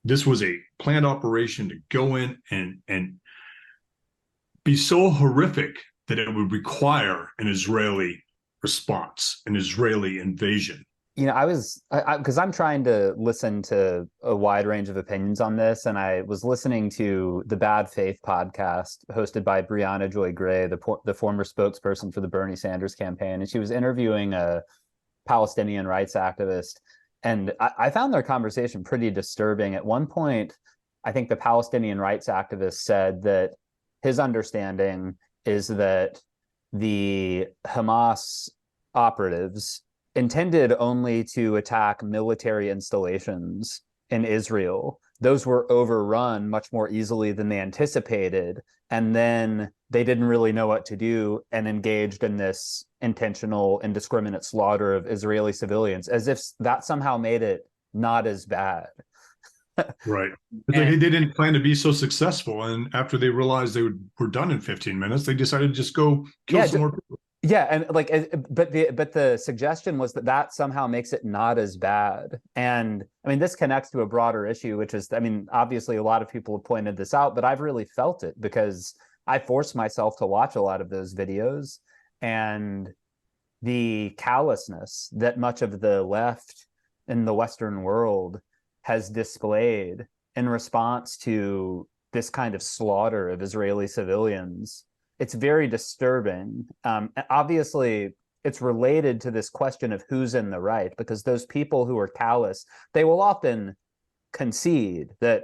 This was a planned operation to go in and be so horrific that it would require an Israeli response, an Israeli invasion. Because I'm trying to listen to a wide range of opinions on this, and I was listening to the Bad Faith podcast hosted by Brianna Joy Gray, the former spokesperson for the Bernie Sanders campaign, and she was interviewing a Palestinian rights activist, and I found their conversation pretty disturbing. At one point, I think the Palestinian rights activist said that his understanding is that the Hamas operatives intended only to attack military installations in Israel. Those were overrun much more easily than they anticipated. And then they didn't really know what to do and engaged in this intentional, indiscriminate slaughter of Israeli civilians, as if that somehow made it not as bad. Right. They didn't plan to be so successful. And after they realized were done in 15 minutes, they decided to just go kill some more people. Yeah, and but the suggestion was that somehow makes it not as bad. And I mean, this connects to a broader issue, which is, I mean, obviously a lot of people have pointed this out, but I've really felt it because I forced myself to watch a lot of those videos, and the callousness that much of the left in the Western world has displayed in response to this kind of slaughter of Israeli civilians. It's very disturbing. Obviously, it's related to this question of who's in the right, because those people who are callous, they will often concede that,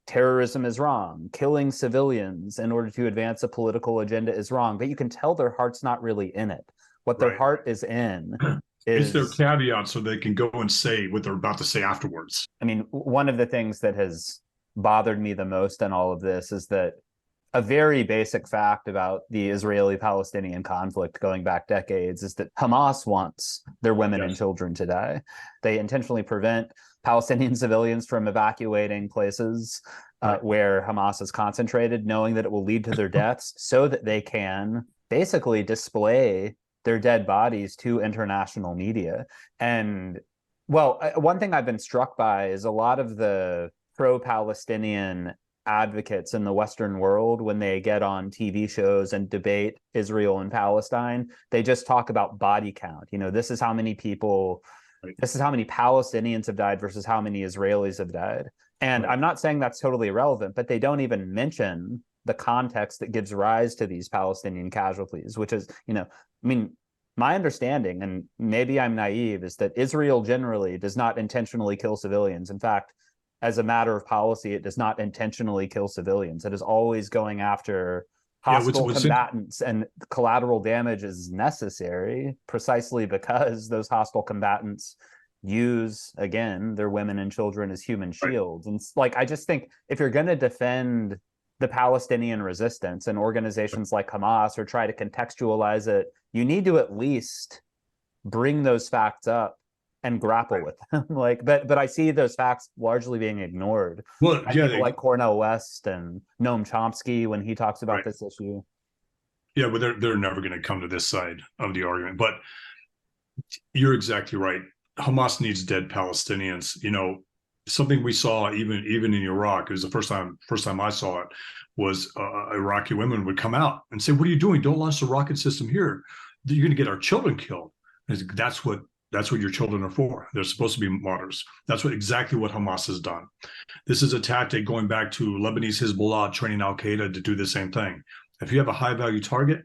terrorism is wrong, killing civilians in order to advance a political agenda is wrong, but you can tell their heart's not really in it. What their heart is in It's their is, caveat so they can go and say what they're about to say afterwards. I mean, one of the things that has bothered me the most in all of this is that a very basic fact about the Israeli-Palestinian conflict going back decades is that Hamas wants their women and children to die. They intentionally prevent Palestinian civilians from evacuating places where Hamas is concentrated, knowing that it will lead to their deaths, so that they can basically display their dead bodies to international media. And, well, one thing I've been struck by is a lot of the pro-Palestinian advocates in the Western world, when they get on TV shows and debate Israel and Palestine, they just talk about body count. This is how many people, this is how many Palestinians have died versus how many Israelis have died. And I'm not saying that's totally irrelevant, but they don't even mention the context that gives rise to these Palestinian casualties, which is, I mean, my understanding, and maybe I'm naive, is that Israel generally does not intentionally kill civilians. In fact, as a matter of policy, it does not intentionally kill civilians. It is always going after hostile combatants, and collateral damage is necessary precisely because those hostile combatants use, again, their women and children as human shields. And I just think if you're going to defend the Palestinian resistance and organizations like Hamas, or try to contextualize it, you need to at least bring those facts up and grapple with them. But I see those facts largely being ignored. Well, People like Cornel West and Noam Chomsky, when he talks about this issue. Yeah, but they're never going to come to this side of the argument. But you're exactly right. Hamas needs dead Palestinians. Something we saw even in Iraq, it was the first time I saw it, was Iraqi women would come out and say, "What are you doing? Don't launch the rocket system here. You're going to get our children killed." That's what your children are for. They're supposed to be martyrs. That's exactly what Hamas has done. This is a tactic going back to Lebanese Hezbollah training Al Qaeda to do the same thing. If you have a high value target,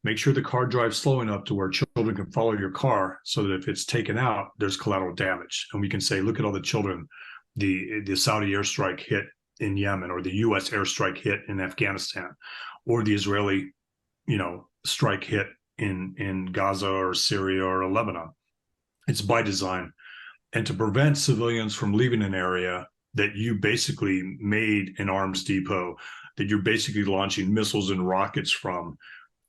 make sure the car drives slow enough to where children can follow your car, so that if it's taken out, there's collateral damage. And we can say, look at all the children the Saudi airstrike hit in Yemen, or the U.S. airstrike hit in Afghanistan, or the Israeli, strike hit in Gaza or Syria or Lebanon. It's by design. And to prevent civilians from leaving an area that you basically made an arms depot, that you're basically launching missiles and rockets from,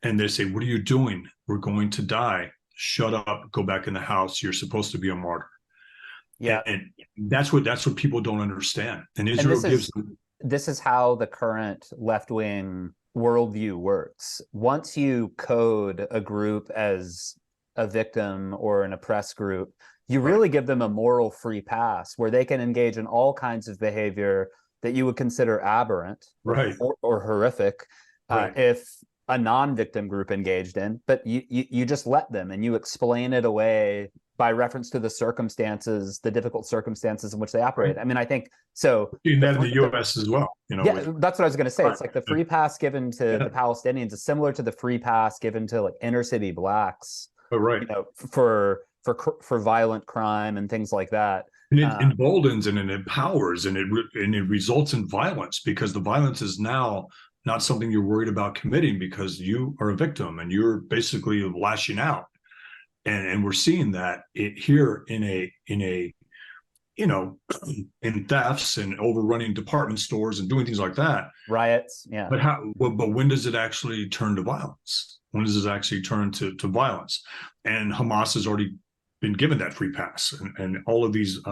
and they say, "What are you doing? We're going to die. Shut up. Go back in the house. You're supposed to be a martyr." Yeah, and that's what people don't understand. And Israel gives them. This is how the current left-wing worldview works. Once you code a group as a victim or an oppressed group, you really give them a moral free pass where they can engage in all kinds of behavior that you would consider aberrant or horrific if a non-victim group engaged in, but you just let them, and you explain it away by reference to the circumstances, the difficult circumstances in which they operate. I mean, I think so. In that in the U.S. as well, that's what I was going to say. It's like the free pass given to the Palestinians is similar to the free pass given to like inner city blacks, for violent crime and things like that. And it emboldens and it empowers and it results in violence, because the violence is now not something you're worried about committing because you are a victim and you're basically lashing out. And we're seeing that here in thefts and overrunning department stores and doing things like that. Riots, But when does it actually turn to violence? When does it actually turn to violence? And Hamas has already been given that free pass, and all of these these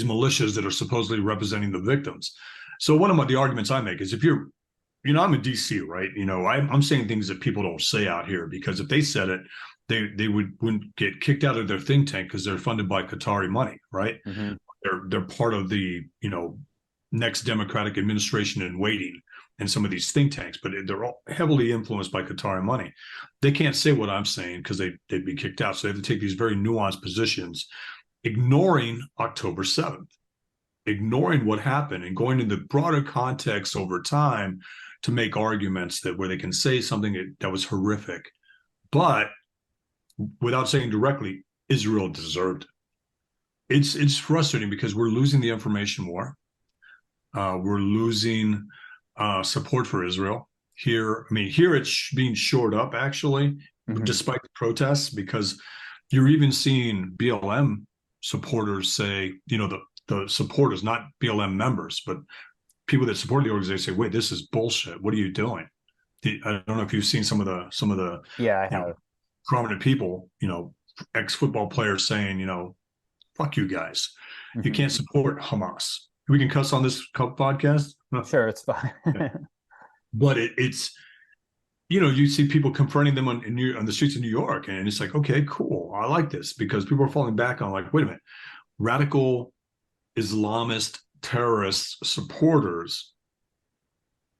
militias that are supposedly representing the victims. So one of the arguments I make is, if you're, I'm in DC, right? I'm saying things that people don't say out here, because if they said it, they wouldn't get kicked out of their think tank because they're funded by Qatari money, right? Mm-hmm. They're part of the next Democratic administration in waiting in some of these think tanks, but they're all heavily influenced by Qatari money. They can't say what I'm saying because they'd be kicked out. So they have to take these very nuanced positions, ignoring October 7th, ignoring what happened, and going into the broader context over time to make arguments where they can say something that was horrific, but without saying directly, Israel deserved it. It's frustrating because we're losing the information war. We're losing support for Israel here. I mean, here it's being shored up, actually, despite the protests, because you're even seeing BLM supporters say, the supporters, not BLM members, but people that support the organization, say, wait, this is bullshit. What are you doing? I don't know if you've seen some of the I have. Prominent people, ex-football players saying, fuck you guys. Mm-hmm. You can't support Hamas. We can cuss on this podcast? Sure, it's fine. But it's, you see people confronting them on the streets of New York, and it's like, okay, cool. I like this, because people are falling back on, like, wait a minute, radical Islamist terrorist supporters.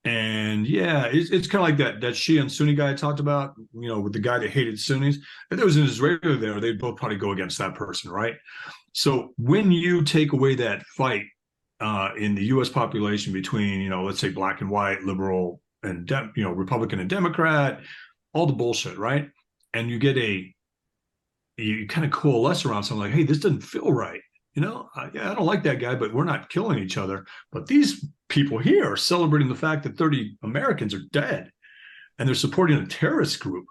And it's kind of like that Shia and Sunni guy I talked about, with the guy that hated Sunnis. If there was an Israeli there, they'd both probably go against that person, right? So when you take away that fight in the U.S. population between, let's say black and white, liberal and Republican and Democrat, all the bullshit, right? And you get you kind of coalesce around something like, hey, this doesn't feel right. I don't like that guy, but we're not killing each other. But these people here are celebrating the fact that 30 Americans are dead, and they're supporting a terrorist group.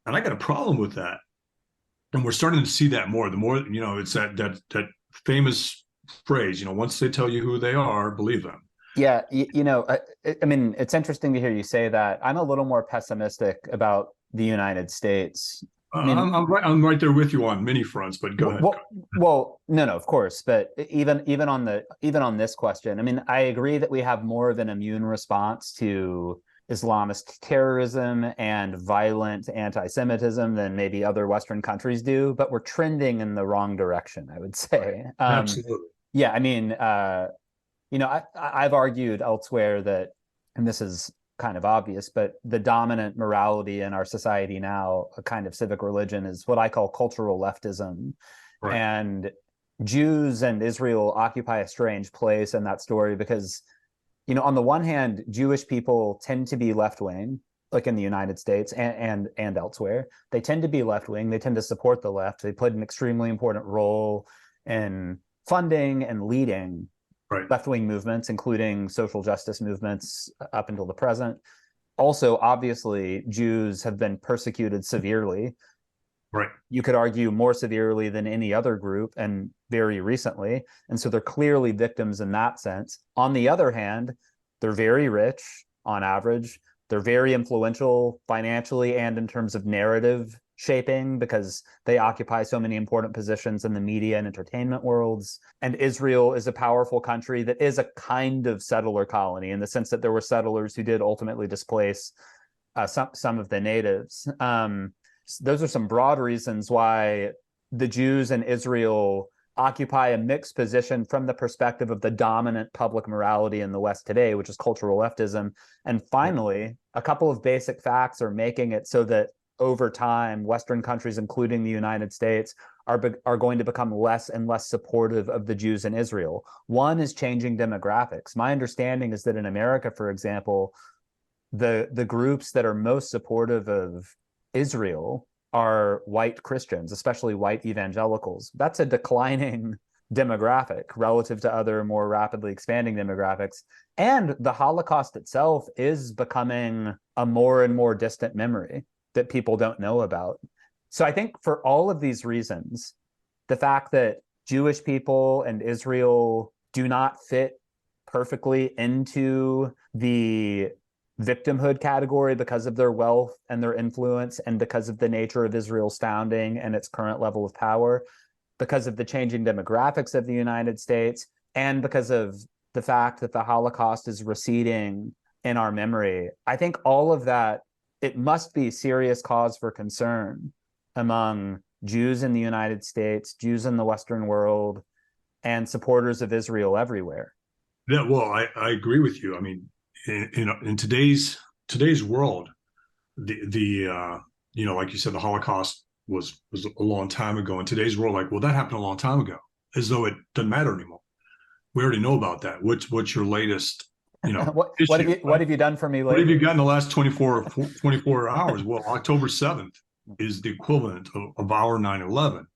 And I got a problem with that. And we're starting to see that more. The more, it's that famous phrase, once they tell you who they are, believe them. Yeah. I mean, it's interesting to hear you say that. I'm a little more pessimistic about the United States. I'm right there with you on many fronts, but go ahead. Well, no, of course. But even on this question, I mean, I agree that we have more of an immune response to Islamist terrorism and violent anti-Semitism than maybe other Western countries do, but we're trending in the wrong direction, I would say. Absolutely. Yeah, I mean, I've argued elsewhere that, and this is kind of obvious, but the dominant morality in our society now, a kind of civic religion, is what I call cultural leftism. Right. And Jews and Israel occupy a strange place in that story because, on the one hand, Jewish people tend to be left-wing, like in the United States and elsewhere. They tend to be left-wing. They tend to support the left. They played an extremely important role in funding and leading left-wing movements, including social justice movements up until the present. Also, obviously, Jews have been persecuted severely. Right. You could argue more severely than any other group, and very recently. And so they're clearly victims in that sense. On the other hand, they're very rich on average. They're very influential financially and in terms of narrative shaping because they occupy so many important positions in the media and entertainment worlds. And Israel is a powerful country that is a kind of settler colony in the sense that there were settlers who did ultimately displace some of the natives. Those are some broad reasons why the Jews in Israel occupy a mixed position from the perspective of the dominant public morality in the West today, which is cultural leftism. And finally, a couple of basic facts are making it so that over time, Western countries, including the United States, are going to become less and less supportive of the Jews in Israel. One is changing demographics. My understanding is that in America, for example, the groups that are most supportive of Israel are white Christians, especially white evangelicals. That's a declining demographic relative to other more rapidly expanding demographics. And the Holocaust itself is becoming a more and more distant memory that people don't know about. So I think for all of these reasons, the fact that Jewish people and Israel do not fit perfectly into the victimhood category because of their wealth and their influence, and because of the nature of Israel's founding and its current level of power, because of the changing demographics of the United States, and because of the fact that the Holocaust is receding in our memory. I think all of that, it must be serious cause for concern among Jews in the United States, Jews in the Western world, and supporters of Israel everywhere. Yeah, well, I agree with you. I mean, in today's world, the like you said, the Holocaust was a long time ago. In today's world, like, well, that happened a long time ago, as though it doesn't matter anymore. We already know about that. What's your latest, what have you done for me lately? What have you got in the last 24 hours? Well, October 7th is the equivalent of our 9/11,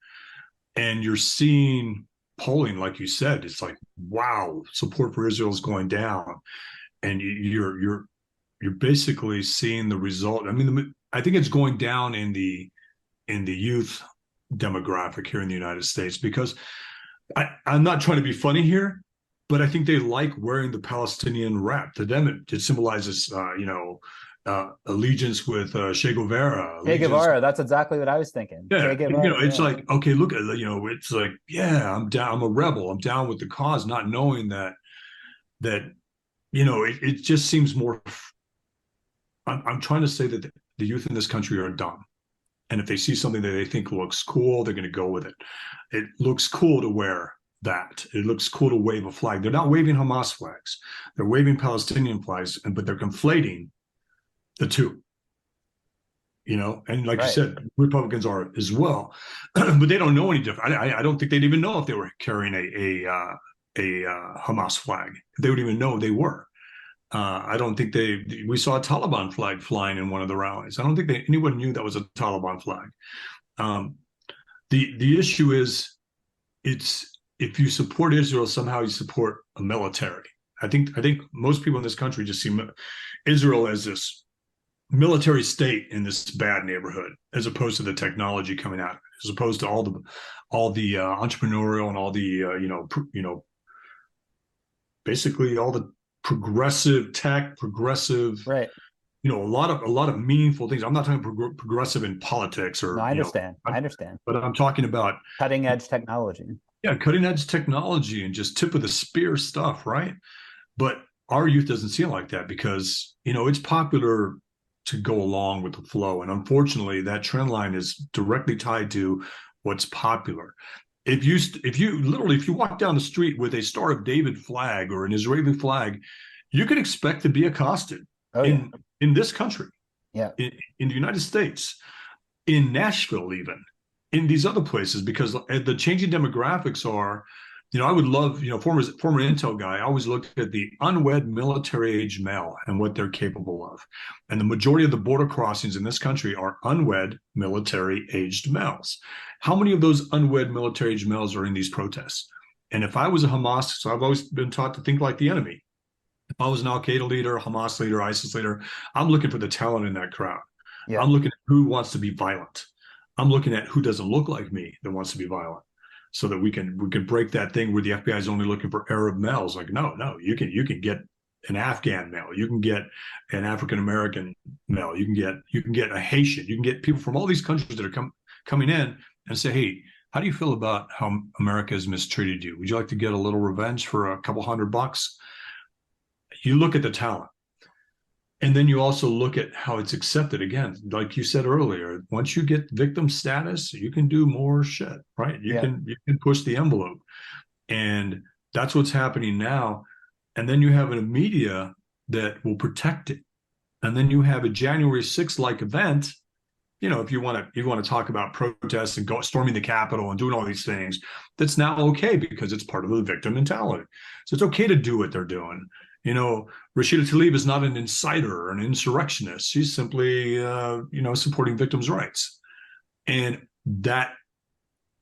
and you're seeing polling, like you said, it's like, wow, support for Israel is going down, and you're basically seeing the result. I mean, I think it's going down in the youth demographic here in the United States, because I'm not trying to be funny here, but I think they like wearing the Palestinian wrap. To them, it symbolizes, allegiance with Che Guevara. Che Guevara, that's exactly what I was thinking. Yeah, Guevara, it's like, okay, look at, it's like, yeah, I'm down. I'm a rebel. I'm down with the cause, not knowing that it just seems more. I'm trying to say that the youth in this country are dumb. And if they see something that they think looks cool, they're going to go with it. It looks cool to wear that. It looks cool to wave a flag. They're not waving Hamas flags. They're waving Palestinian flags, but they're conflating the two. And like you said, Republicans are as well, but they don't know any different. I don't think they'd even know if they were carrying a Hamas flag. They would even know they were. I don't think we saw a Taliban flag flying in one of the rallies. I don't think anyone knew that was a Taliban flag. The issue is, if you support Israel, somehow you support a military. I think most people in this country just see Israel as this military state in this bad neighborhood, as opposed to the technology coming out, as opposed to all the entrepreneurial and all the basically all the progressive tech, right. A lot of meaningful things. I'm not talking progressive in politics or. No, I understand. I understand. But I'm talking about cutting edge technology. Yeah, cutting edge technology and just tip of the spear stuff, right? But our youth doesn't see it like that, because it's popular to go along with the flow, and unfortunately, that trend line is directly tied to what's popular. If you walk down the street with a Star of David flag or an Israeli flag, you could expect to be accosted in this country, in the United States, in Nashville, even in these other places, because the changing demographics are, I would love, former Intel guy, I always looked at the unwed military age male and what they're capable of. And the majority of the border crossings in this country are unwed military aged males. How many of those unwed military age males are in these protests? And if I was a Hamas, so I've always been taught to think like the enemy. If I was an Al-Qaeda leader, Hamas leader, ISIS leader, I'm looking for the talent in that crowd. Yeah. I'm looking at who wants to be violent. I'm looking at who doesn't look like me that wants to be violent, so that we can break that thing where the FBI is only looking for Arab males. Like, no, you can get an Afghan male, you can get an African American male, you can get a Haitian, you can get people from all these countries that are coming in and say, hey, how do you feel about how America has mistreated you? Would you like to get a little revenge for a couple $100? You look at the talent. And then you also look at how it's accepted. Again, like you said earlier, once you get victim status, you can do more shit, right? Yeah. You can push the envelope. And that's what's happening now. And then you have a media that will protect it. And then you have a January 6th like event. You know, if you want to talk about protests and go storming the Capitol and doing all these things, that's now okay because it's part of the victim mentality. So it's okay to do what they're doing. You know, Rashida Tlaib is not an inciter or an insurrectionist. She's simply, supporting victims' rights, and that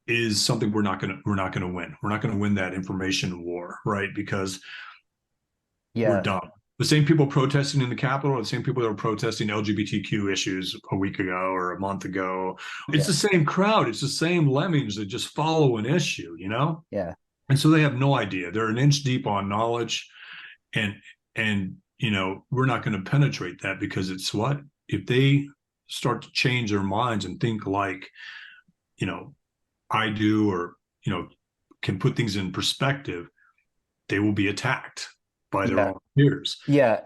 is something we're not going to win. We're not going to win that information war, right? Because we're Yeah. dumb. The same people protesting in the Capitol are the same people that were protesting LGBTQ issues a week ago or a month ago. It's the same crowd. It's the same lemmings that just follow an issue, you know? Yeah. And so they have no idea. They're an inch deep on knowledge. And we're not going to penetrate that because it's what? If they start to change their minds and think like, I do, or, can put things in perspective, they will be attacked by their own peers. Yeah.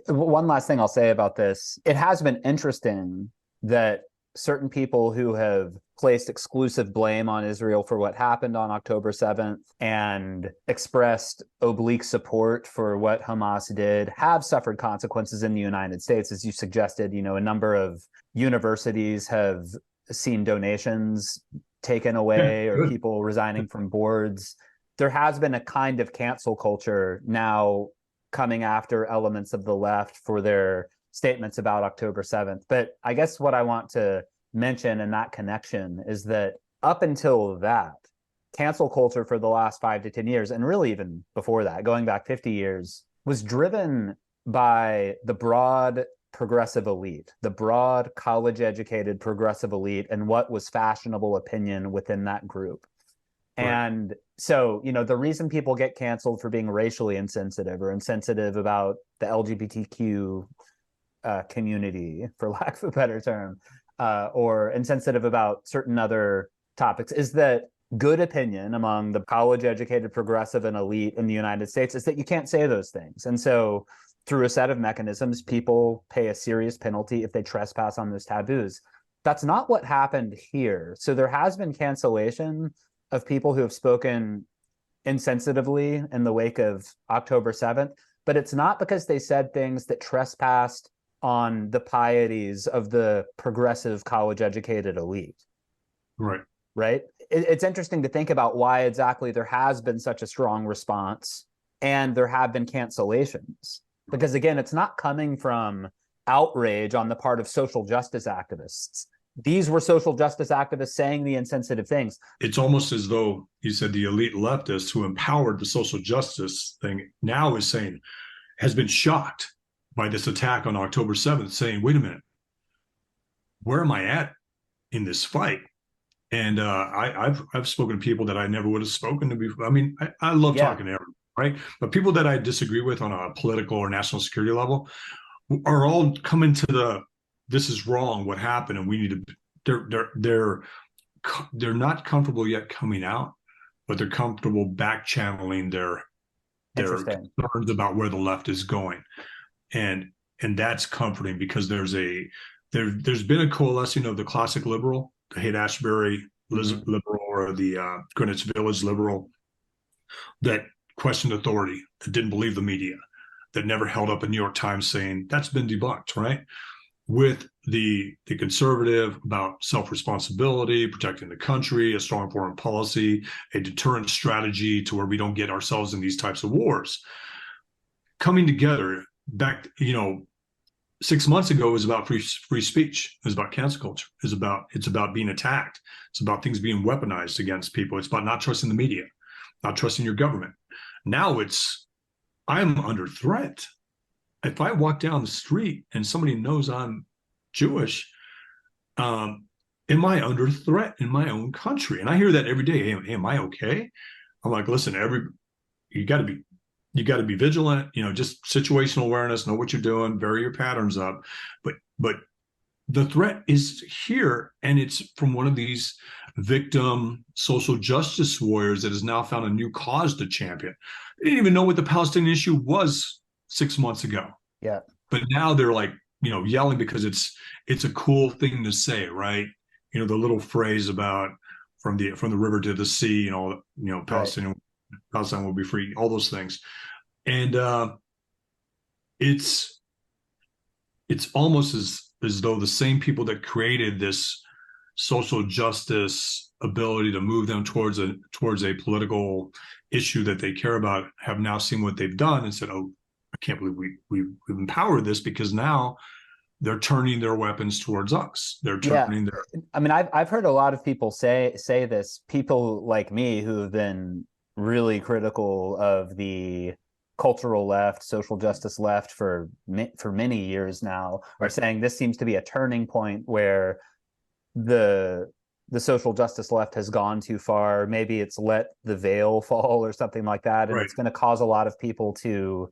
One last thing I'll say about this. It has been interesting that certain people who have placed exclusive blame on Israel for what happened on October 7th and expressed oblique support for what Hamas did have suffered consequences in the United States. As you suggested, a number of universities have seen donations taken away or people resigning from boards. There has been a kind of cancel culture now coming after elements of the left for their statements about October 7th. But I guess what I want to mention in that connection is that up until that, cancel culture for the last 5 to 10 years, and really even before that, going back 50 years, was driven by the broad progressive elite, the broad college-educated progressive elite, and what was fashionable opinion within that group. Right. And so, the reason people get canceled for being racially insensitive or insensitive about the LGBTQ community, for lack of a better term, or insensitive about certain other topics, is that good opinion among the college-educated progressive and elite in the United States is that you can't say those things. And so through a set of mechanisms, people pay a serious penalty if they trespass on those taboos. That's not what happened here. So there has been cancellation of people who have spoken insensitively in the wake of October 7th, but it's not because they said things that trespassed on the pieties of the progressive college-educated elite. Right. Right? It's interesting to think about why exactly there has been such a strong response and there have been cancellations. Because again, it's not coming from outrage on the part of social justice activists. These were social justice activists saying the insensitive things. It's almost as though you said the elite leftists who empowered the social justice thing now has been shocked by this attack on October 7th, saying, wait a minute, where am I at in this fight? And I've spoken to people that I never would have spoken to before. I mean, I love talking to everyone, right? But people that I disagree with on a political or national security level are all coming to this is wrong, what happened, and we need to. They're not comfortable yet coming out, but they're comfortable back channeling their concerns about where the left is going, and that's comforting because there's been a coalescing of the classic liberal, the Haight-Ashbury liberal, or the Greenwich Village liberal that questioned authority, that didn't believe the media, that never held up a New York Times saying that's been debunked, right? With the conservative about self-responsibility, protecting the country, a strong foreign policy, a deterrent strategy to where we don't get ourselves in these types of wars. Coming together back, 6 months ago, it was about free speech. It was about cancel culture. It's about being attacked. It's about things being weaponized against people. It's about not trusting the media, not trusting your government. Now I'm under threat. If I walk down the street and somebody knows I'm Jewish, am I under threat in my own country? And I hear that every day. Hey, am I okay? I'm like, listen, you got to be vigilant. Just situational awareness. Know what you're doing. Vary your patterns up. But the threat is here, and it's from one of these victim social justice warriors that has now found a new cause to champion. They didn't even know what the Palestinian issue was 6 months ago. Yeah. but now they're like, yelling because it's a cool thing to say, right? The little phrase about from the river to the sea, Right. Palestine will be free, all those things. And it's it's almost as though the same people that created this social justice ability to move them towards a political issue that they care about have now seen what they've done and said, "Oh, I can't believe we've empowered this," because now they're turning their weapons towards us. They're Yeah. turning their I mean, I've heard a lot of people say this, people like me who have been really critical of the cultural left, social justice left for many years now, are right, saying this seems to be a turning point where the the social justice left has gone too far. Maybe it's let the veil fall or something like that, and right, it's going to cause a lot of people to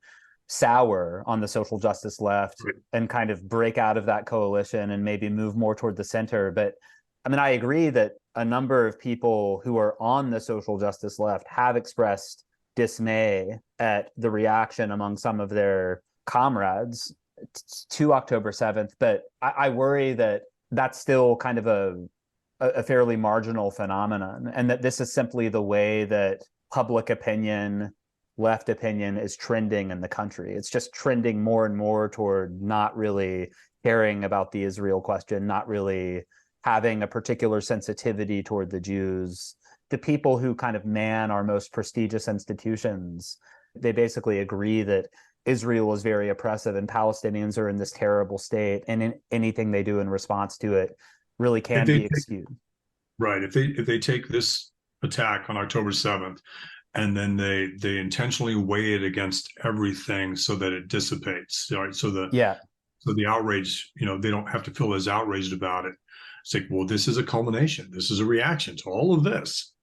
sour on the social justice left right. and kind of break out of that coalition and maybe move more toward the center. But I mean, I agree that a number of people who are on the social justice left have expressed dismay at the reaction among some of their comrades to October 7th. But I worry that that's still kind of a fairly marginal phenomenon, and that this is simply the way that public opinion, left opinion is trending in the country. It's just trending more and more toward not really caring about the Israel question, not really having a particular sensitivity toward the Jews. The people who kind of man our most prestigious institutions, they basically agree that Israel is very oppressive and Palestinians are in this terrible state, and anything they do in response to it really If can they be take, excused. right, if they take this attack on October 7th and then they intentionally weigh it against everything so that it dissipates, right? Yeah, So the outrage, they don't have to feel as outraged about it. It's like, well, this is a culmination. This is a reaction to all of this.